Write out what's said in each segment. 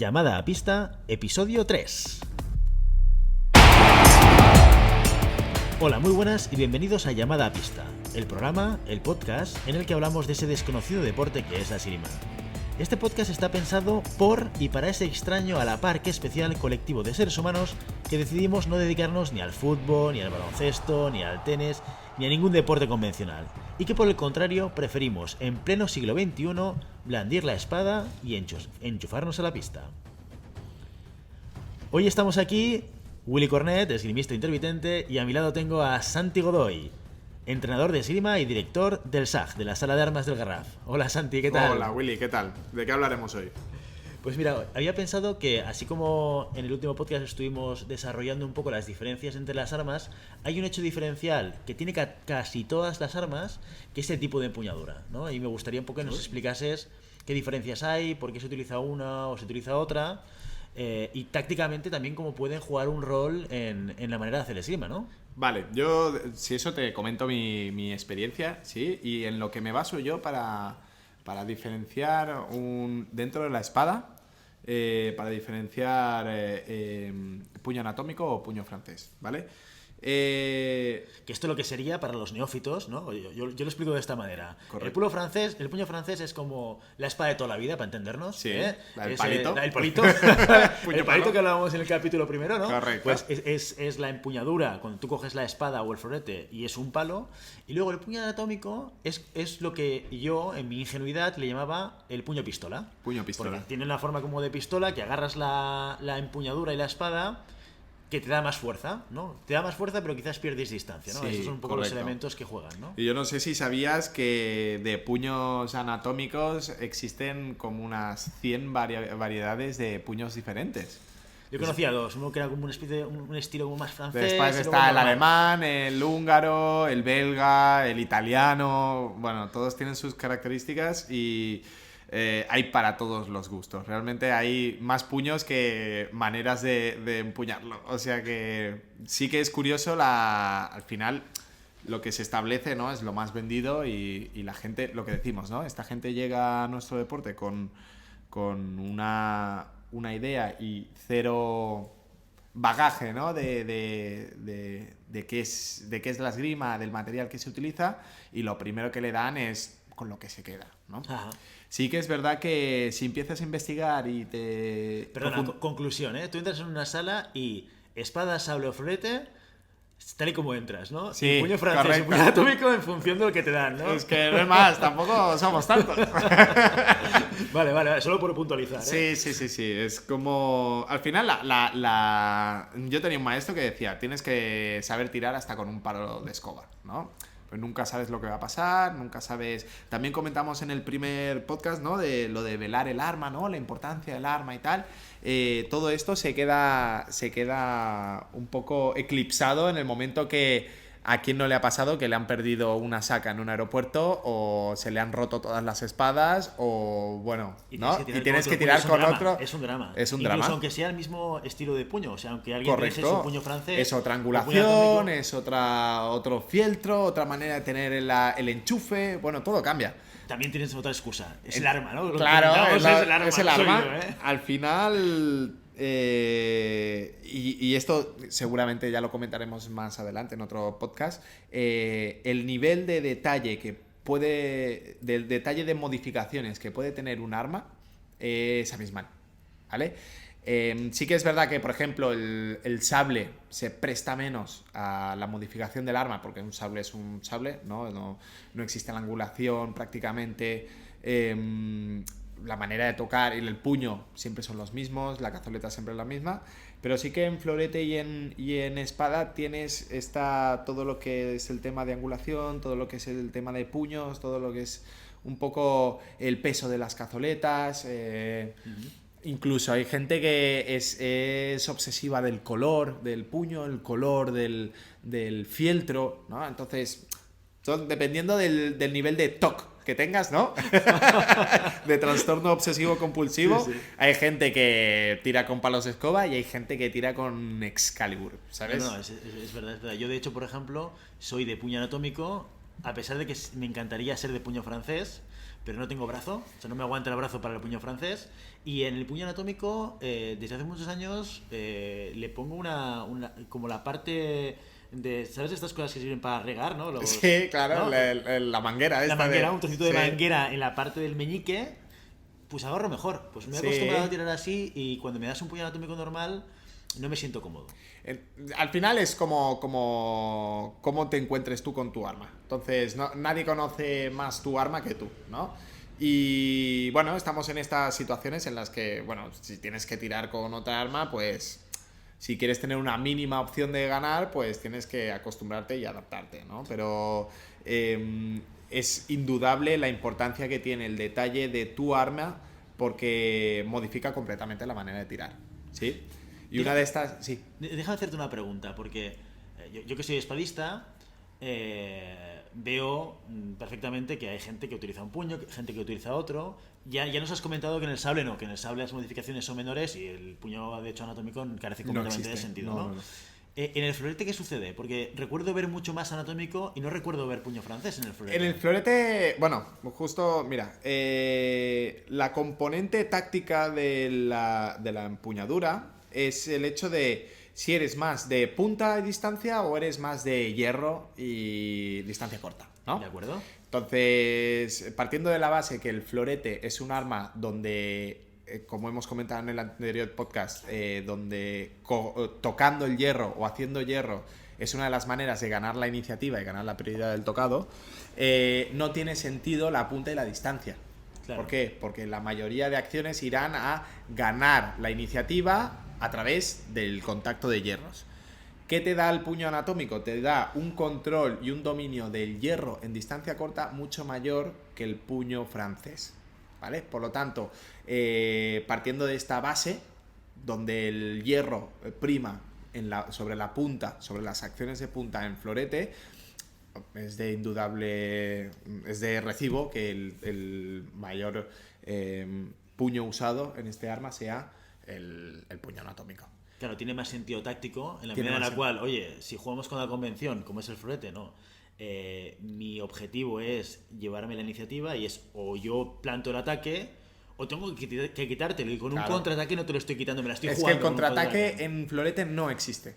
Llamada a pista, episodio 3. Hola, muy buenas y bienvenidos a Llamada a pista, el programa, el podcast en el que hablamos de ese desconocido deporte que es la esgrima. Este podcast está pensado por y para ese extraño a la par que especial colectivo de seres humanos que decidimos no dedicarnos ni al fútbol, ni al baloncesto, ni al tenis, ni a ningún deporte convencional, y que por el contrario preferimos en pleno siglo XXI blandir la espada y enchufarnos a la pista. Hoy estamos aquí, Willy Cornet, esgrimista intermitente, y a mi lado tengo a Santi Godoy, entrenador de esgrima y director del SAG, de la Sala de Armas del Garraf. Hola Santi, ¿qué tal? Hola Willy, ¿qué tal? ¿De qué hablaremos hoy? Pues mira, había pensado que así como en el último podcast estuvimos desarrollando un poco las diferencias entre las armas, hay un hecho diferencial que tiene casi todas las armas, que es el tipo de empuñadura, ¿no? Y me gustaría un poco que nos explicases qué diferencias hay, por qué se utiliza una o se utiliza otra, y tácticamente también cómo pueden jugar un rol en la manera de hacer esgrima, ¿no? Vale, yo si eso te comento mi experiencia, ¿sí? Y en lo que me baso yo para diferenciar dentro de la espada, para diferenciar puño anatómico o puño francés, ¿vale? Que esto lo que sería para los neófitos, ¿no? Yo lo explico de esta manera. Correcto. El puño francés es como la espada de toda la vida, para entendernos. Sí, la del Es, palito. La del palito. El palito que hablábamos en el capítulo primero, ¿no? Correcto. Pues es la empuñadura, cuando tú coges la espada o el florete y es un palo. Y luego el puño anatómico es lo que yo, en mi ingenuidad, le llamaba el puño pistola. Puño pistola. Porque tiene la forma como de pistola, que agarras la empuñadura y la espada, que te da más fuerza, ¿no? Te da más fuerza, pero quizás pierdes distancia, ¿no? Sí, Esos son un poco correcto. los elementos que juegan, ¿no? Y yo no sé si sabías que de puños anatómicos existen como unas 100 variedades de puños diferentes. Yo conocía dos, uno que era como una especie de un estilo como más francés. Después está el alemán, el húngaro, el belga, el italiano. Bueno, todos tienen sus características y hay para todos los gustos. Realmente hay más puños que maneras de empuñarlo. O sea que sí que es curioso al final lo que se establece, ¿no? Es lo más vendido y la gente, lo que decimos, ¿no? Esta gente llega a nuestro deporte con una idea y cero bagaje, ¿no? de qué es la esgrima, del material que se utiliza, y lo primero que le dan es con lo que se queda, ¿no? Ajá. Sí que es verdad que si empiezas a investigar y te... Perdona, conclusión, ¿eh? Tú entras en una sala y espada, sable o florete, tal y como entras, ¿no? Sí, y puño francés correcto. y puño anatómico en función de lo que te dan, ¿no? Es que no es más, tampoco somos tantos. Vale, solo por puntualizar, ¿eh? Sí. Es como... Al final, yo tenía un maestro que decía, tienes que saber tirar hasta con un palo de escoba, ¿no? Pues nunca sabes lo que va a pasar, nunca sabes... También comentamos en el primer podcast, ¿no? De lo de velar el arma, ¿no? La importancia del arma y tal. Todo esto se queda un poco eclipsado en el momento que... ¿A quién no le ha pasado que le han perdido una saca en un aeropuerto o se le han roto todas las espadas o, bueno, ¿no? Y tienes que tirar con otro. Es un drama. Es un Incluso drama. aunque sea el mismo estilo de puño. O sea, aunque alguien piense Correcto. su puño francés... Es otra o puño angulación, anatómico, es otro fieltro, otra manera de tener el enchufe. Bueno, todo cambia. también tienes otra excusa. Es el arma, ¿no? Lo que Claro, intentamos es el arma. soy yo, ¿eh? Al final... y esto seguramente ya lo comentaremos más adelante en otro podcast. El nivel de detalle del detalle de modificaciones que puede tener un arma es abismal, ¿vale? Sí que es verdad que, por ejemplo, el sable se presta menos a la modificación del arma, porque un sable es un sable, no existe la angulación prácticamente. La manera de tocar y el puño siempre son los mismos, la cazoleta siempre es la misma, pero sí que en florete y en espada tienes todo lo que es el tema de angulación, todo lo que es el tema de puños, todo lo que es un poco el peso de las cazoletas. Incluso hay gente que es obsesiva del color del puño, el color del fieltro, ¿no? Entonces, dependiendo del nivel de TOC que tengas, ¿no? De trastorno obsesivo compulsivo. Sí. Hay gente que tira con palos de escoba y hay gente que tira con Excalibur, ¿sabes? No, es verdad. Yo, de hecho, por ejemplo, soy de puño anatómico a pesar de que me encantaría ser de puño francés, pero no tengo brazo, o sea, no me aguanta el brazo para el puño francés. Y en el puño anatómico, desde hace muchos años, le pongo como la parte de, ¿sabes? Estas cosas que sirven para regar, ¿no? Sí, claro, ¿no? la manguera esta. La manguera, un trocito de sí. manguera en la parte del meñique, pues ahorro mejor. Pues me he acostumbrado a tirar así y cuando me das un puño anatómico normal, no me siento cómodo. Al final es como te encuentres tú con tu arma. Entonces, nadie conoce más tu arma que tú, ¿no? Y bueno, estamos en estas situaciones en las que, bueno, si tienes que tirar con otra arma, pues si quieres tener una mínima opción de ganar, pues tienes que acostumbrarte y adaptarte, ¿no? Pero es indudable la importancia que tiene el detalle de tu arma porque modifica completamente la manera de tirar, ¿sí? Y una de estas, sí. Déjame hacerte una pregunta, porque yo que soy espadista, veo perfectamente que hay gente que utiliza un puño, gente que utiliza otro. Ya nos has comentado que en el sable no, que en el sable las modificaciones son menores y el puño de hecho anatómico carece completamente de sentido, ¿no? En el florete, ¿qué sucede? Porque recuerdo ver mucho más anatómico y no recuerdo ver puño francés en el florete. En el florete, bueno, justo, mira, la componente táctica de la empuñadura es el hecho de si eres más de punta y distancia o eres más de hierro y distancia corta, ¿no? ¿De acuerdo? Entonces, partiendo de la base que el florete es un arma donde, como hemos comentado en el anterior podcast, donde tocando el hierro o haciendo hierro es una de las maneras de ganar la iniciativa y ganar la prioridad del tocado, no tiene sentido la punta y la distancia. Claro. ¿Por qué? Porque la mayoría de acciones irán a ganar la iniciativa a través del contacto de hierros. ¿Qué te da el puño anatómico? Te da un control y un dominio del hierro en distancia corta mucho mayor que el puño francés, ¿vale? Por lo tanto, partiendo de esta base, donde el hierro prima sobre la punta, sobre las acciones de punta en florete, es de recibo que el mayor puño usado en este arma sea el puño anatómico. Claro, tiene más sentido táctico en la medida en la cual, oye, si jugamos con la convención, como es el florete, no. Mi objetivo es llevarme la iniciativa y es o yo planto el ataque o tengo que quitártelo y con un contraataque no te lo estoy quitando, me la estoy jugando. Es que el contraataque en florete no existe,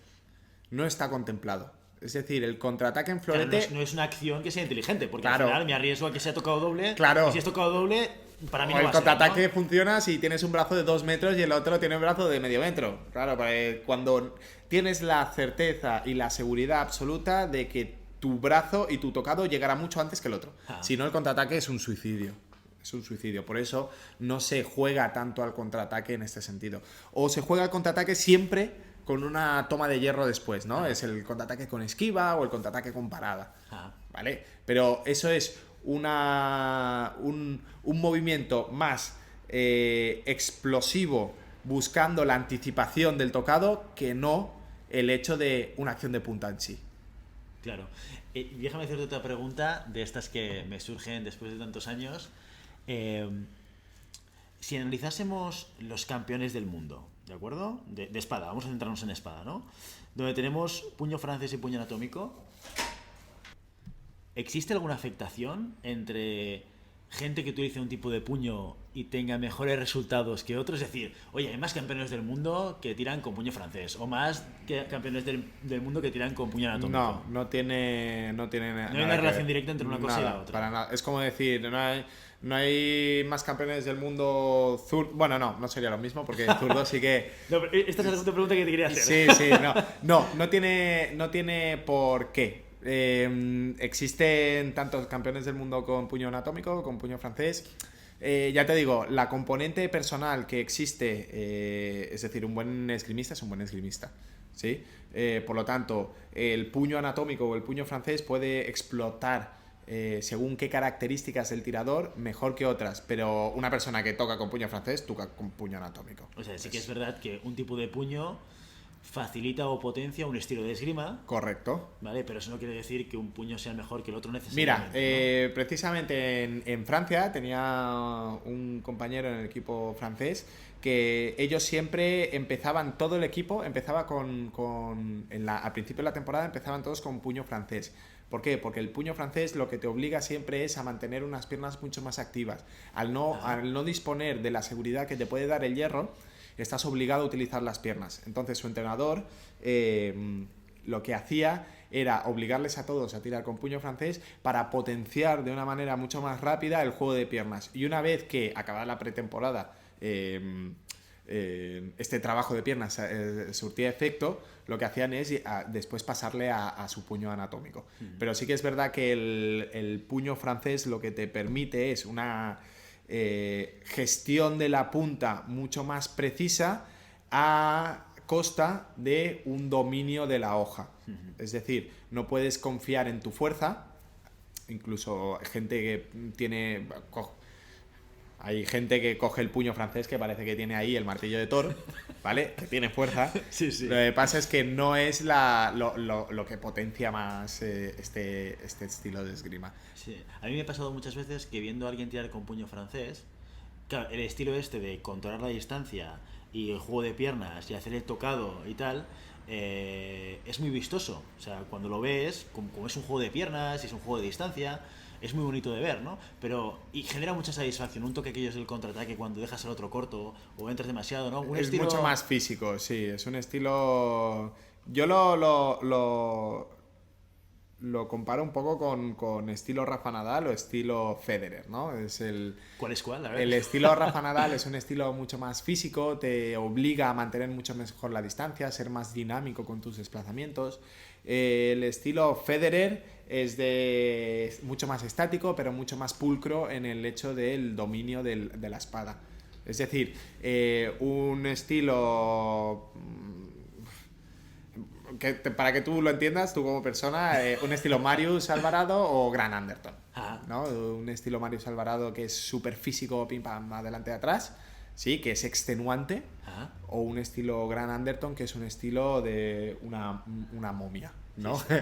no está contemplado. Es decir, el contraataque en florete... Claro, no es una acción que sea inteligente, porque al final me arriesgo a que sea tocado doble. Y si es tocado doble, para mí no va a ser, el contraataque funciona si tienes un brazo de 2 metros y el otro tiene un brazo de medio metro. Claro, cuando tienes la certeza y la seguridad absoluta de que tu brazo y tu tocado llegará mucho antes que el otro. Si no, el contraataque es un suicidio. Es un suicidio. Por eso no se juega tanto al contraataque en este sentido. O se juega al contraataque siempre con una toma de hierro después, ¿no? Es el contraataque con esquiva o el contraataque con parada, ¿vale? Pero eso es un movimiento más explosivo buscando la anticipación del tocado que no el hecho de una acción de punta en sí. Claro. Déjame hacerte otra pregunta de estas que me surgen después de tantos años. Si analizásemos los campeones del mundo, ¿de acuerdo? De espada, vamos a centrarnos en espada, ¿no? Donde tenemos puño francés y puño anatómico. ¿Existe alguna afectación entre gente que utilice un tipo de puño y tenga mejores resultados que otros? Es decir, oye, hay más campeones del mundo que tiran con puño francés o más campeones del mundo que tiran con puño anatómico. No tiene No hay una relación directa entre una cosa y la otra. Para nada. Es como decir, no hay más campeones del mundo zurdo. Bueno, no sería lo mismo porque zurdo sí que... No, esta es la segunda pregunta que te quería hacer. Sí, no tiene por qué. Existen tantos campeones del mundo con puño anatómico, con puño francés. Ya te digo, la componente personal que existe, es decir, un buen esgrimista es un buen esgrimista, ¿sí? Por lo tanto, el puño anatómico o el puño francés puede explotar según qué características del tirador mejor que otras, pero una persona que toca con puño francés toca con puño anatómico. O sea, sí que es verdad que un tipo de puño facilita o potencia un estilo de esgrima. Correcto. Vale, pero eso no quiere decir que un puño sea mejor que el otro necesariamente. Mira, ¿no? Precisamente en Francia tenía un compañero en el equipo francés que ellos siempre empezaban, todo el equipo empezaba al principio de la temporada empezaban todos con puño francés. ¿Por qué? Porque el puño francés lo que te obliga siempre es a mantener unas piernas mucho más activas. Al no disponer de la seguridad que te puede dar el hierro, estás obligado a utilizar las piernas. Entonces su entrenador lo que hacía era obligarles a todos a tirar con puño francés para potenciar de una manera mucho más rápida el juego de piernas. Y una vez que acababa la pretemporada, este trabajo de piernas surtía efecto, lo que hacían es después pasarle a su puño anatómico. Pero sí que es verdad que el puño francés lo que te permite es una gestión de la punta mucho más precisa a costa de un dominio de la hoja. Es decir, no puedes confiar en tu fuerza. Incluso gente que tiene... Hay gente que coge el puño francés que parece que tiene ahí el martillo de Thor, ¿vale? Que tiene fuerza. Sí, sí. Lo que pasa es que no es lo que potencia más este estilo de esgrima. Sí. A mí me ha pasado muchas veces que viendo a alguien tirar con puño francés, claro, el estilo este de controlar la distancia y el juego de piernas y hacer el tocado y tal, es muy vistoso. O sea, cuando lo ves, como es un juego de piernas y es un juego de distancia, es muy bonito de ver, ¿no? Y genera mucha satisfacción. Un toque aquello es el contraataque cuando dejas al otro corto o entras demasiado, ¿no? Es mucho más físico, sí. Es un estilo... Yo lo comparo un poco con estilo Rafa Nadal o estilo Federer, ¿no? ¿Cuál es cuál? A ver. El estilo Rafa Nadal es un estilo mucho más físico, te obliga a mantener mucho mejor la distancia, a ser más dinámico con tus desplazamientos. El estilo Federer es mucho más estático, pero mucho más pulcro en el hecho del dominio de la espada. Es decir, un estilo... para que tú lo entiendas, tú como persona, un estilo Marius Alvarado o Grant Anderton, ¿no? Un estilo Marius Alvarado que es súper físico, pim pam, adelante y atrás, sí, que es extenuante, o un estilo Grant Anderton que es un estilo de una momia, ¿no? Sí, sí.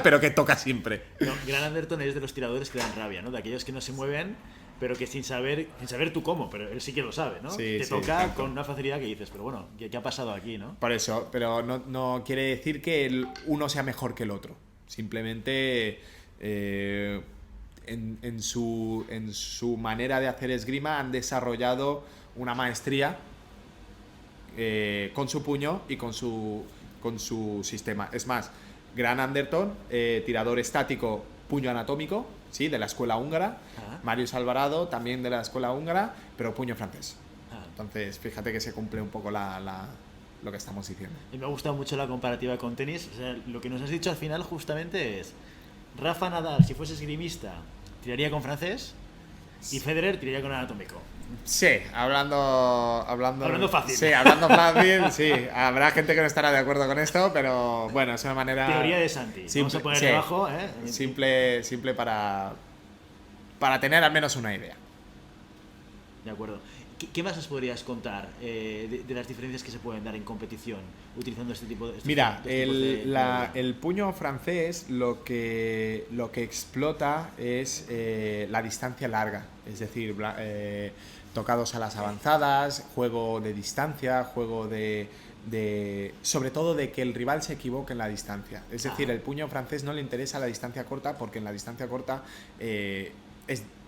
Pero que toca siempre. No, Grant Anderton es de los tiradores que dan rabia, ¿no? De aquellos que no se mueven, pero que sin saber tú cómo, pero él sí que lo sabe, ¿no? Sí, te sí, toca exacto. con una facilidad que dices, pero bueno, ¿qué ha pasado aquí, no? Por eso, pero no quiere decir que uno sea mejor que el otro. Simplemente en su manera de hacer esgrima han desarrollado una maestría con su puño y con su sistema. Es más, Grant Anderton, tirador estático, puño anatómico, ¿sí? De la escuela húngara. Marius Alvarado, también de la escuela húngara, pero puño francés. Entonces, fíjate que se cumple un poco lo que estamos diciendo. Y me ha gustado mucho la comparativa con tenis. O sea, lo que nos has dicho al final justamente es: Rafa Nadal, si fuese esgrimista, tiraría con francés, y Federer tiraría con anatómico. Sí, hablando fácil. Sí, hablando fácil, sí. Habrá gente que no estará de acuerdo con esto, pero bueno, es una manera... Teoría de Santi. Vamos a poner debajo, ¿eh? Simple para tener al menos una idea. De acuerdo. ¿Qué más nos podrías contar de las diferencias que se pueden dar en competición utilizando este tipo de... Mira, el puño francés lo que explota es la distancia larga, es decir, tocados a las avanzadas, juego de distancia, juego de sobre todo de que el rival se equivoque en la distancia. Es decir, el puño francés no le interesa la distancia corta porque en la distancia corta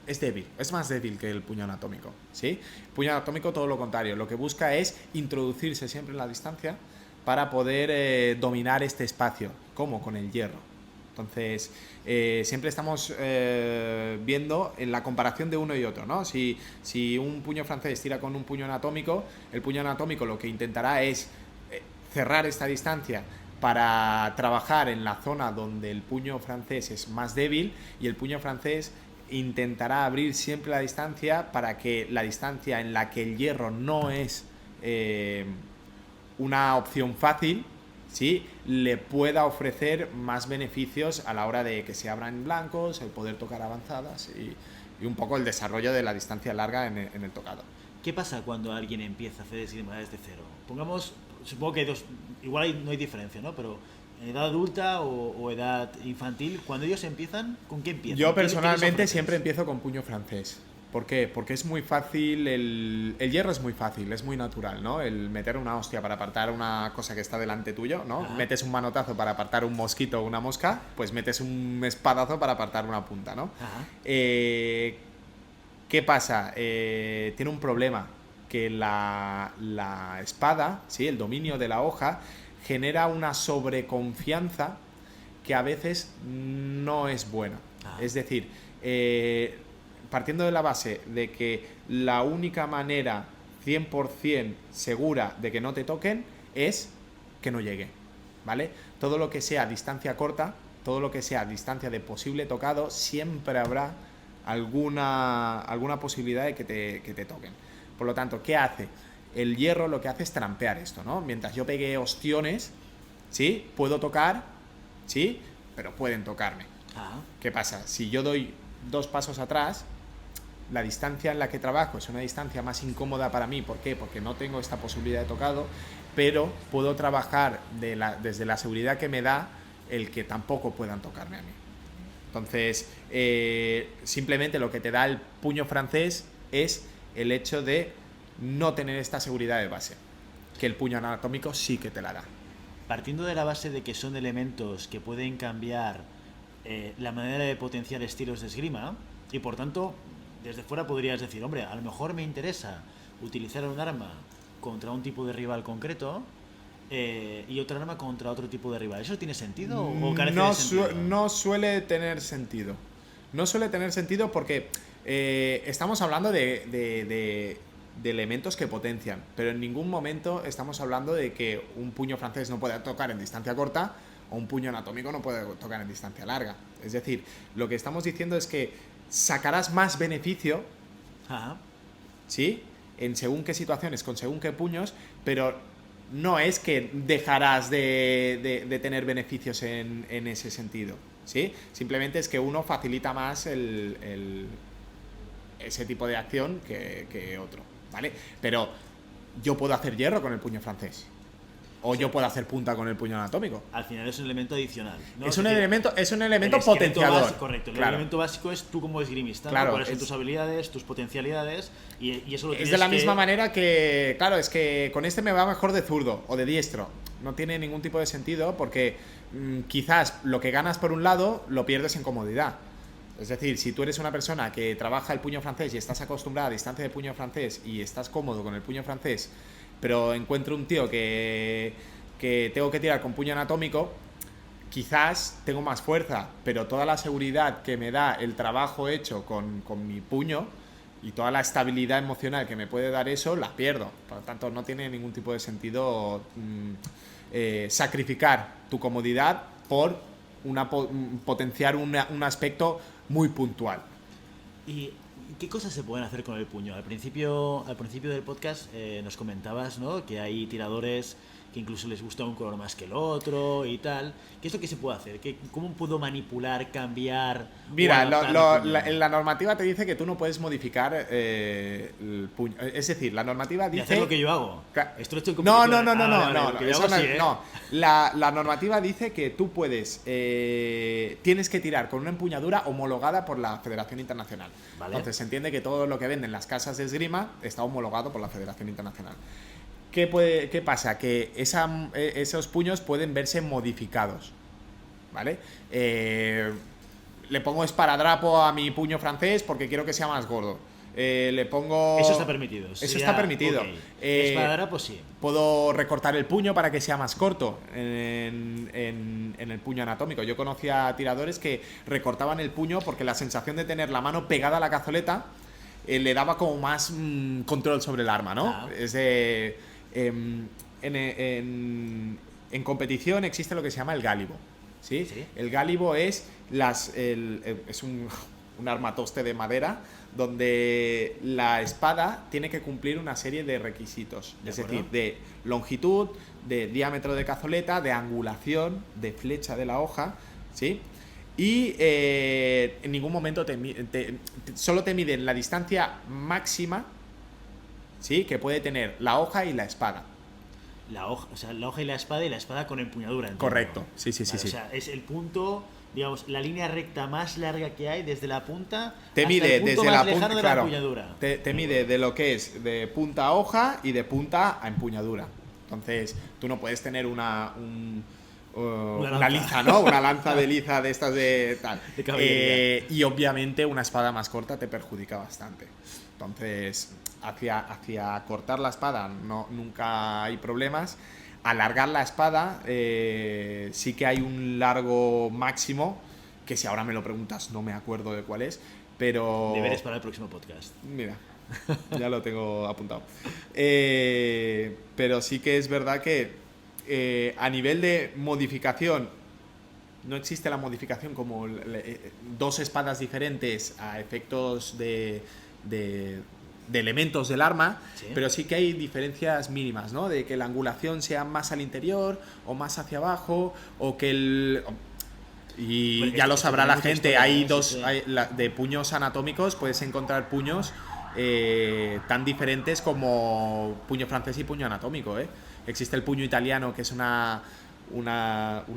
es débil, es más débil que el puño anatómico, ¿sí? El puño anatómico todo lo contrario, lo que busca es introducirse siempre en la distancia para poder dominar este espacio, como con el hierro. Entonces, siempre estamos viendo en la comparación de uno y otro, ¿no? Si un puño francés tira con un puño anatómico, el puño anatómico lo que intentará es cerrar esta distancia para trabajar en la zona donde el puño francés es más débil, y el puño francés intentará abrir siempre la distancia para que la distancia en la que el hierro no es una opción fácil, ¿sí?, le pueda ofrecer más beneficios a la hora de que se abran blancos, el poder tocar avanzadas y un poco el desarrollo de la distancia larga en el tocado. ¿Qué pasa cuando alguien empieza a hacer esgrima desde cero? Pongamos, supongo que igual no hay diferencia, ¿no? Pero edad adulta o edad infantil, cuando ellos empiezan, ¿con qué empiezan? Yo personalmente siempre empiezo con puño francés. ¿Por qué? Porque es muy fácil, el hierro es muy fácil, es muy natural, ¿no? El meter una hostia para apartar una cosa que está delante tuyo, ¿no? Ajá. Metes un manotazo para apartar un mosquito o una mosca, pues metes un espadazo para apartar una punta, ¿no? Ajá. ¿Qué pasa? Tiene un problema, que la espada, ¿sí? El dominio de la hoja, genera una sobreconfianza que a veces no es buena. Ah. Es decir, partiendo de la base de que la única manera 100% segura de que no te toquen es que no llegue, ¿vale? Todo lo que sea distancia corta, todo lo que sea distancia de posible tocado, siempre habrá alguna posibilidad de que te toquen. Por lo tanto, ¿qué hace? El hierro lo que hace es trampear esto, ¿no? Mientras yo pegue ostiones, ¿sí? Puedo tocar, ¿sí? Pero pueden tocarme. Ah. ¿Qué pasa? Si yo doy 2 pasos atrás, la distancia en la que trabajo es una distancia más incómoda para mí. ¿Por qué? Porque no tengo esta posibilidad de tocado, pero puedo trabajar desde la seguridad que me da el que tampoco puedan tocarme a mí. Entonces, simplemente lo que te da el puño francés es el hecho de no tener esta seguridad de base, que el puño anatómico sí que te la da. Partiendo de la base de que son elementos que pueden cambiar la manera de potenciar estilos de esgrima, y por tanto, desde fuera podrías decir, hombre, a lo mejor me interesa utilizar un arma contra un tipo de rival concreto y otra arma contra otro tipo de rival. ¿Eso tiene sentido o carece de sentido? No suele tener sentido. No suele tener sentido porque estamos hablando de elementos que potencian, pero en ningún momento estamos hablando de que un puño francés no pueda tocar en distancia corta o un puño anatómico no puede tocar en distancia larga. Es decir, lo que estamos diciendo es que sacarás más beneficio, Ajá. ¿sí? En según qué situaciones, con según qué puños, pero no es que dejarás de tener beneficios en ese sentido, ¿sí? Simplemente es que uno facilita más ese tipo de acción que otro, ¿vale? Pero yo puedo hacer hierro con el puño francés. O yo puedo hacer punta con el puño anatómico. Al final es un elemento adicional, ¿no? Es un elemento el potenciador. básico, correcto. El Claro. elemento básico es tú como esgrimista, ¿no? Claro, Cuáles son tus habilidades, tus potencialidades y eso lo tienes es de la misma manera que, claro, es que con este me va mejor de zurdo o de diestro. No tiene ningún tipo de sentido porque quizás lo que ganas por un lado lo pierdes en comodidad. Es decir, si tú eres una persona que trabaja el puño francés y estás acostumbrada a distancia de puño francés y estás cómodo con el puño francés, pero encuentro un tío que tengo que tirar con puño anatómico, quizás tengo más fuerza, pero toda la seguridad que me da el trabajo hecho con mi puño y toda la estabilidad emocional que me puede dar eso, la pierdo. Por lo tanto, no tiene ningún tipo de sentido sacrificar tu comodidad por potenciar un aspecto muy puntual. ¿Y qué cosas se pueden hacer con el puño? Al principio del podcast nos comentabas, ¿no? Que hay tiradores que incluso les gusta un color más que el otro y tal. ¿Qué es lo que se puede hacer? ¿Cómo puedo manipular, cambiar? Mira, la normativa te dice que tú no puedes modificar el puño. Es decir, la normativa dice... ¿Y hacer lo que yo hago? Esto lo estoy No. No. La normativa dice que tú puedes... tienes que tirar con una empuñadura homologada por la Federación Internacional. Vale. Entonces se entiende que todo lo que venden las casas de esgrima está homologado por la Federación Internacional. ¿Qué pasa? Que esos puños pueden verse modificados, ¿vale? Le pongo esparadrapo a mi puño francés porque quiero que sea más gordo. Le pongo... Eso está permitido. Eso está permitido. Okay. Esparadrapo sí. Puedo recortar el puño para que sea más corto en el puño anatómico. Yo conocía tiradores que recortaban el puño porque la sensación de tener la mano pegada a la cazoleta le daba como más control sobre el arma, ¿no? Ah. Es de... en competición existe lo que se llama el gálibo, ¿sí? ¿Sí? El gálibo es un armatoste de donde la espada tiene que cumplir una serie de requisitos, es decir, de longitud, de diámetro de cazoleta, de angulación, de flecha de la hoja, ¿sí? Y en ningún momento solo te miden la distancia máxima, ¿sí? Que puede tener la hoja y la espada. La hoja y la espada con empuñadura. ¿Entiendo? Correcto, sí. Vale, o sea, es el punto digamos, la línea recta más larga que hay desde la punta te hasta mide el punto desde más la lejano punta, de claro, la empuñadura. te mide de lo que es de punta a hoja y de punta a empuñadura. Entonces, tú no puedes tener una liza, ¿no? Una lanza de liza de estas de tal. De y obviamente una espada más corta te perjudica bastante. Entonces, hacia cortar la espada nunca hay problemas. Alargar la espada, sí que hay un largo máximo, que si ahora me lo preguntas no me acuerdo de cuál es, pero... Deberes para el próximo podcast. Mira, ya lo tengo apuntado. Pero sí que es verdad que a nivel de modificación, no existe la modificación como dos espadas diferentes a efectos de elementos del arma, ¿sí? Pero sí que hay diferencias mínimas, ¿no? De que la angulación sea más al interior o más hacia abajo, o que y bueno, ya lo sabrá la gente, hay dos, sí. De puños anatómicos puedes encontrar puños tan diferentes como puño francés y puño anatómico, ¿eh? Existe el puño italiano, que es una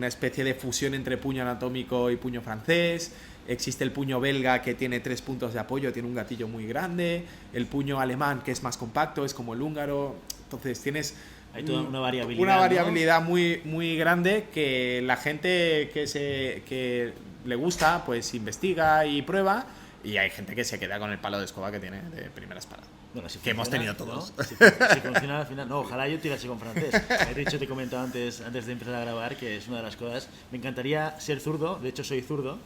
especie de fusión entre puño anatómico y puño francés. Existe el puño belga, que tiene 3 puntos de apoyo, tiene un gatillo muy grande. El puño alemán, que es más compacto, es como el húngaro. Entonces tienes hay toda una variabilidad, una variabilidad, ¿no? muy grande, que la gente que le gusta pues investiga y prueba, y hay gente que se queda con el palo de escoba que tiene de primera espada. Bueno, si que funciona, hemos tenido todos, ¿no? Si funciona al final, no, ojalá yo tirase con francés. De hecho, te he comentado antes de empezar a grabar que es una de las cosas. Me encantaría ser zurdo, de hecho soy zurdo,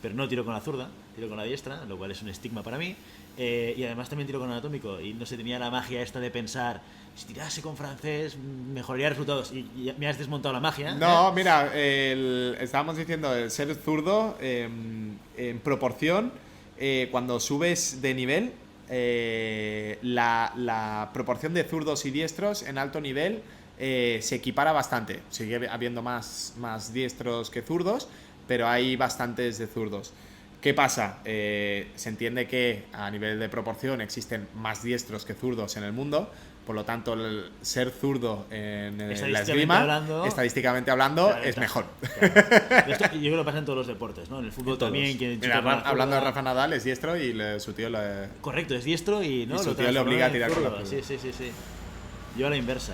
pero no tiro con la zurda, tiro con la diestra, lo cual es un estigma para mí. Y además también tiro con anatómico, y no sé, tenía la magia esta de pensar, si tirase con francés mejoraría resultados, y me has desmontado la magia. No, mira, estábamos diciendo, el ser zurdo en proporción, cuando subes de nivel, la proporción de zurdos y diestros en alto nivel se equipara bastante. Sigue habiendo más diestros que zurdos, pero hay bastantes de zurdos. ¿Qué pasa? Se entiende que a nivel de proporción existen más diestros que zurdos en el mundo, por lo tanto el ser zurdo en la esgrima, estadísticamente hablando, claro, es mejor. Claro. Esto, yo creo que lo pasa en todos los deportes, ¿no? En el fútbol también. Mira, hablando de Rafa Nadal, es diestro y su tío le... Correcto, es diestro y, ¿no? Y su tío le obliga a tirar con la zurda. Sí. Yo a la inversa.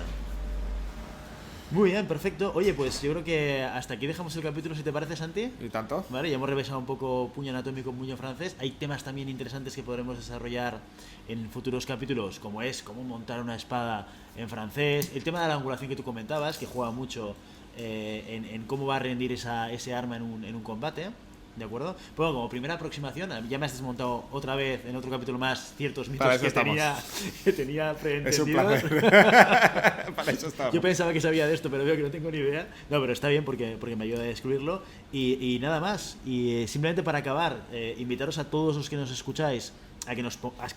Muy bien, perfecto. Oye, pues yo creo que hasta aquí dejamos el capítulo, si te parece, Santi. ¿Y tanto? Vale, ya hemos revisado un poco puño anatómico, puño francés. Hay temas también interesantes que podremos desarrollar en futuros capítulos, como es cómo montar una espada en francés. El tema de la angulación que tú comentabas, que juega mucho en cómo va a rendir ese arma en un combate. ¿De acuerdo? Bueno, como primera aproximación, ya me has desmontado otra vez en otro capítulo más ciertos mitos que tenía preentendidos. Es un placer. Para eso estamos. Yo pensaba que sabía de esto, pero veo que no tengo ni idea. No, pero está bien porque me ayuda a descubrirlo. Y nada más. Y simplemente para acabar, invitaros a todos los que nos escucháis a que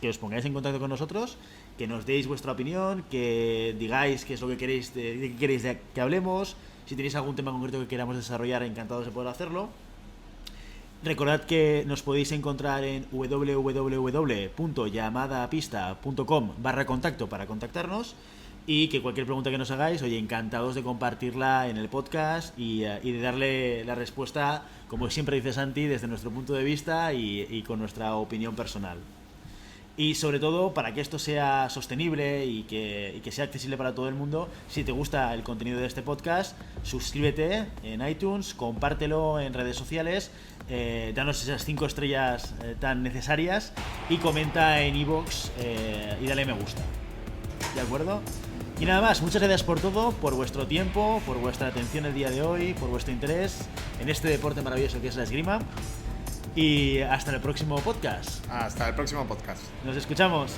os pongáis en contacto con nosotros, que nos deis vuestra opinión, que digáis qué es lo que queréis de qué queréis que hablemos. Si tenéis algún tema concreto que queramos desarrollar, encantados de poder hacerlo. Recordad que nos podéis encontrar en www.llamadapista.com/contacto para contactarnos, y que cualquier pregunta que nos hagáis, oye, encantados de compartirla en el podcast y de darle la respuesta, como siempre dice Santi, desde nuestro punto de vista y con nuestra opinión personal. Y sobre todo, para que esto sea sostenible y que sea accesible para todo el mundo, si te gusta el contenido de este podcast, suscríbete en iTunes, compártelo en redes sociales, danos esas 5 estrellas tan necesarias, y comenta en iVoox y dale me gusta. ¿De acuerdo? Y nada más, muchas gracias por todo, por vuestro tiempo, por vuestra atención el día de hoy, por vuestro interés en este deporte maravilloso que es la esgrima. Y hasta el próximo podcast. Hasta el próximo podcast. Nos escuchamos.